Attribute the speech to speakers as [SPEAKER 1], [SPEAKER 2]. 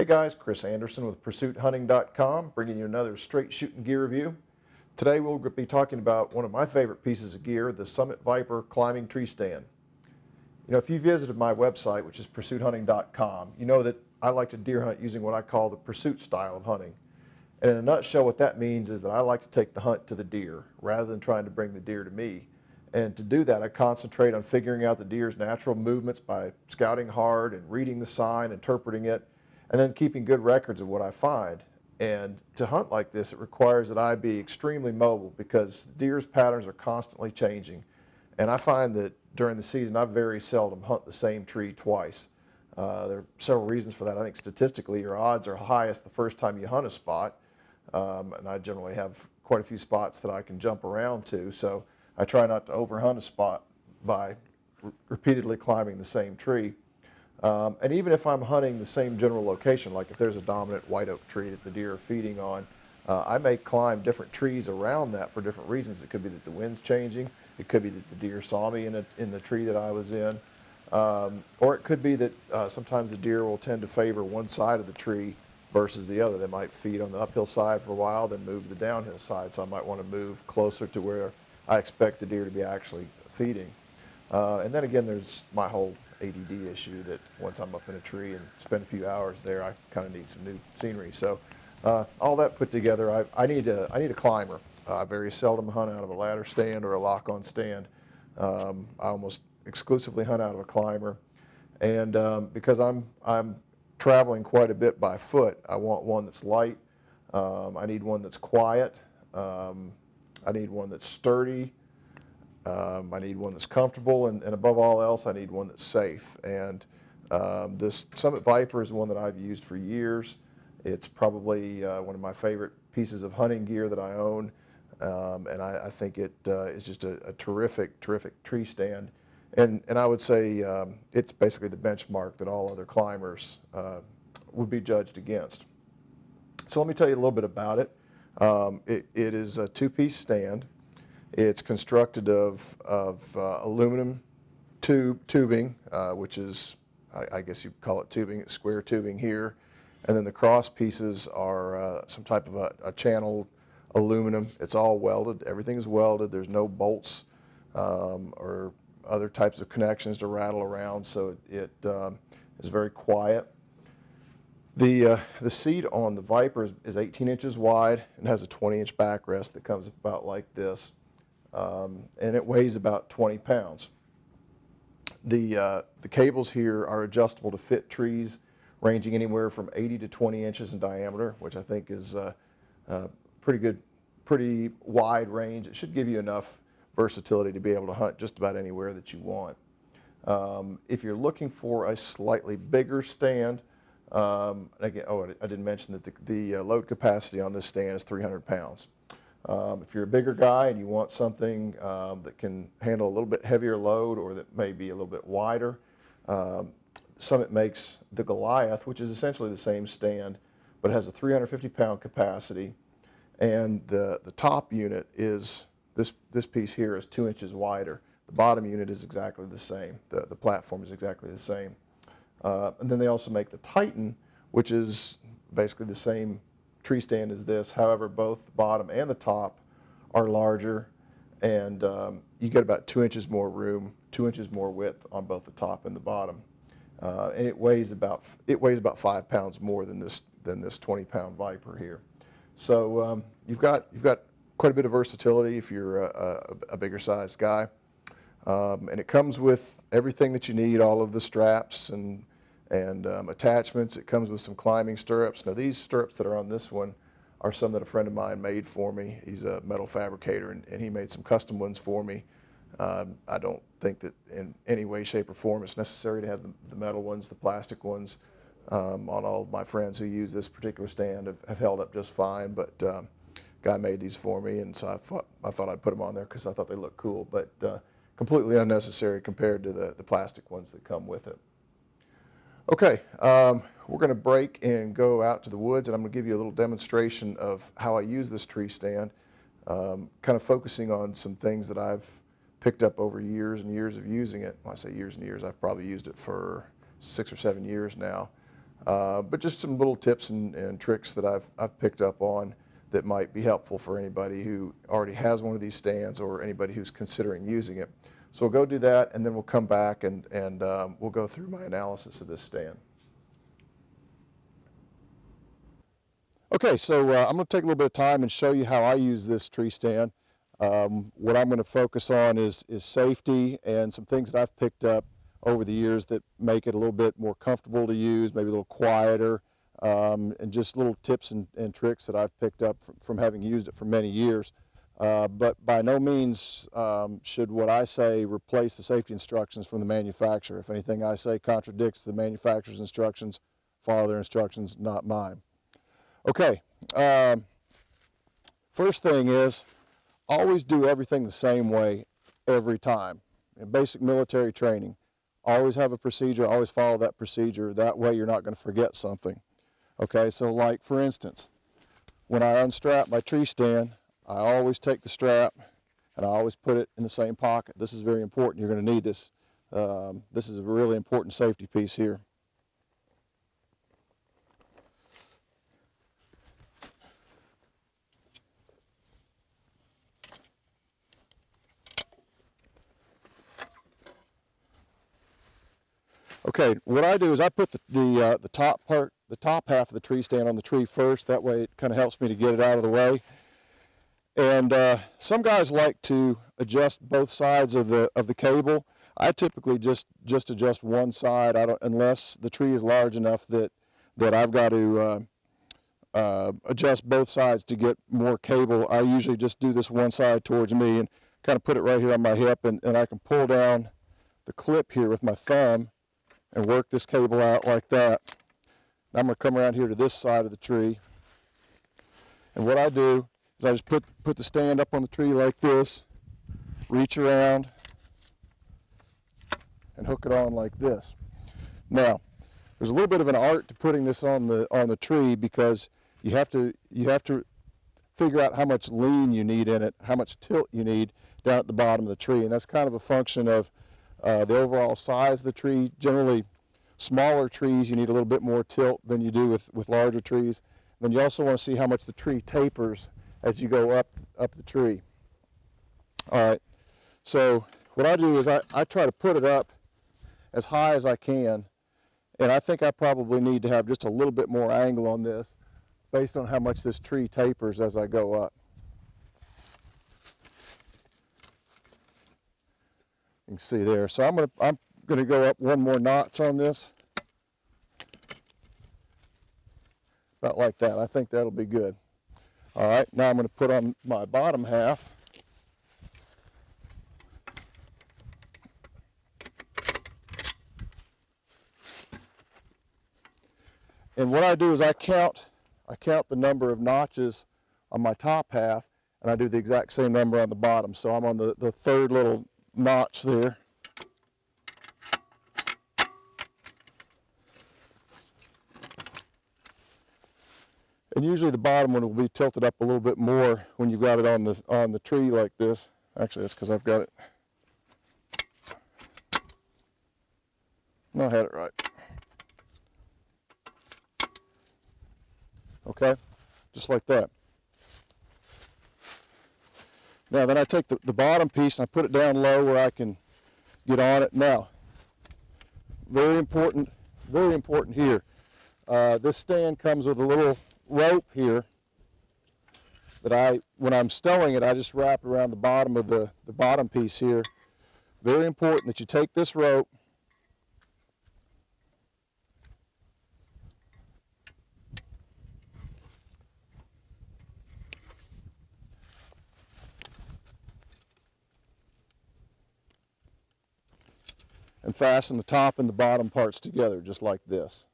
[SPEAKER 1] Hey guys, Chris Anderson with PursuitHunting.com, bringing you another straight shooting gear review. Today we'll be talking about one of my favorite pieces of gear, the Summit Viper climbing tree stand. You know, if you visited my website, which is PursuitHunting.com, you know that I like to deer hunt using what I call the pursuit style of hunting. And in a nutshell, what that means is that I like to take the hunt to the deer rather than trying to bring the deer to me. And to do that, I concentrate on figuring out the deer's natural movements by scouting hard and reading the sign, interpreting it, and then keeping good records of what I find. And to hunt like this, it requires that I be extremely mobile because deer's patterns are constantly changing. And I find that during the season, I very seldom hunt the same tree twice. There are several reasons for that. I think statistically, your odds are highest the first time you hunt a spot. And I generally have quite a few spots that I can jump around to. So I try not to overhunt a spot by repeatedly climbing the same tree. And even if I'm hunting the same general location, like if there's a dominant white oak tree that the deer are feeding on, I may climb different trees around that for different reasons. It could be that the wind's changing. It could be that the deer saw me in the tree that I was in. Or it could be that sometimes the deer will tend to favor one side of the tree versus the other. They might feed on the uphill side for a while, then move to the downhill side. So I might want to move closer to where I expect the deer to be actually feeding. And then again, there's my whole ADD issue that once I'm up in a tree and spend a few hours there, I kind of need some new scenery. So all that put together, I need a climber. I very seldom hunt out of a ladder stand or a lock-on stand. I almost exclusively hunt out of a climber. And because I'm traveling quite a bit by foot, I want one that's light. I need one that's quiet. I need one that's sturdy. I need one that's comfortable, and above all else, I need one that's safe. And this Summit Viper is one that I've used for years. It's probably one of my favorite pieces of hunting gear that I own, and I think it is just a terrific tree stand. And I would say it's basically the benchmark that all other climbers would be judged against. So let me tell you a little bit about it. It is a two-piece stand. It's constructed of aluminum tubing, which is, I guess you'd call it tubing. It's square tubing here. And then the cross pieces are some type of a channeled aluminum. It's all welded. Everything is welded. There's no bolts or other types of connections to rattle around, so it is very quiet. The seat on the Viper is 18 inches wide and has a 20-inch backrest that comes about like this. And it weighs about 20 pounds. The cables here are adjustable to fit trees ranging anywhere from 80 to 20 inches in diameter, which I think is pretty wide range. It should give you enough versatility to be able to hunt just about anywhere that you want. If you're looking for a slightly bigger stand, again, I didn't mention that the load capacity on this stand is 300 pounds. If you're a bigger guy and you want something that can handle a little bit heavier load or that may be a little bit wider, Summit makes the Goliath, which is essentially the same stand, but has a 350-pound capacity. And the top unit is, this piece here is 2 inches wider. The bottom unit is exactly the same. The platform is exactly the same. And then they also make the Titan, which is basically the same tree stand as this. However, both the bottom and the top are larger, and you get about 2 inches more room, 2 inches more width on both the top and the bottom. And it weighs about 5 pounds more than this 20-pound Viper here. So you've got quite a bit of versatility if you're a bigger sized guy. And it comes with everything that you need, all of the straps and attachments. It comes with some climbing stirrups. Now these stirrups that are on this one are some that a friend of mine made for me. He's a metal fabricator, and he made some custom ones for me. I don't think that in any way, shape, or form it's necessary to have the metal ones. The plastic ones on all of my friends who use this particular stand have held up just fine, but guy made these for me, and so I thought I'd put them on there because I thought they looked cool, but completely unnecessary compared to the plastic ones that come with it. Okay, we're going to break and go out to the woods, and I'm going to give you a little demonstration of how I use this tree stand, kind of focusing on some things that I've picked up over years and years of using it. When I say years and years, I've probably used it for 6 or 7 years now. But just some little tips and tricks that I've picked up on that might be helpful for anybody who already has one of these stands or anybody who's considering using it. So we'll go do that, and then we'll come back and we'll go through my analysis of this stand. Okay, so I'm going to take a little bit of time and show you how I use this tree stand. What I'm going to focus on is safety and some things that I've picked up over the years that make it a little bit more comfortable to use, maybe a little quieter, and just little tips and tricks that I've picked up from having used it for many years. But by no means should what I say replace the safety instructions from the manufacturer. If anything I say contradicts the manufacturer's instructions, follow their instructions, not mine. Okay, first thing is always do everything the same way every time. In basic military training, always have a procedure, always follow that procedure. That way you're not going to forget something. Okay, so like for instance, when I unstrap my tree stand, I always take the strap and I always put it in the same pocket. This is very important. You're going to need this. This is a really important safety piece here. Okay, what I do is I put the top half of the tree stand on the tree first. That way it kind of helps me to get it out of the way. And some guys like to adjust both sides of the cable. I typically just adjust one side. I don't, unless the tree is large enough that I've got to adjust both sides to get more cable. I usually just do this one side towards me and kind of put it right here on my hip, and I can pull down the clip here with my thumb and work this cable out like that. Now I'm going to come around here to this side of the tree, and what I do is I just put the stand up on the tree like this, reach around, and hook it on like this. Now, there's a little bit of an art to putting this on the tree, because you have to figure out how much lean you need in it, how much tilt you need down at the bottom of the tree, and that's kind of a function of the overall size of the tree. Generally, smaller trees you need a little bit more tilt than you do with larger trees. Then you also want to see how much the tree tapers as you go up the tree. All right, so what I do is I try to put it up as high as I can, and I think I probably need to have just a little bit more angle on this based on how much this tree tapers as I go up. You can see there. So I'm gonna go up one more notch on this, about like that. I think that'll be good. All right, now I'm going to put on my bottom half. And what I do is I count the number of notches on my top half, and I do the exact same number on the bottom. So I'm on the third little notch there. And usually the bottom one will be tilted up a little bit more when you've got it on the tree like this. Actually, that's because I've got it. No, I had it right. Okay, just like that. Now then I take the bottom piece and I put it down low where I can get on it. Now, very important here. This stand comes with a little rope here that when I'm stowing it, I just wrap around the bottom of the bottom piece here. Very important that you take this rope and fasten the top and the bottom parts together just like this.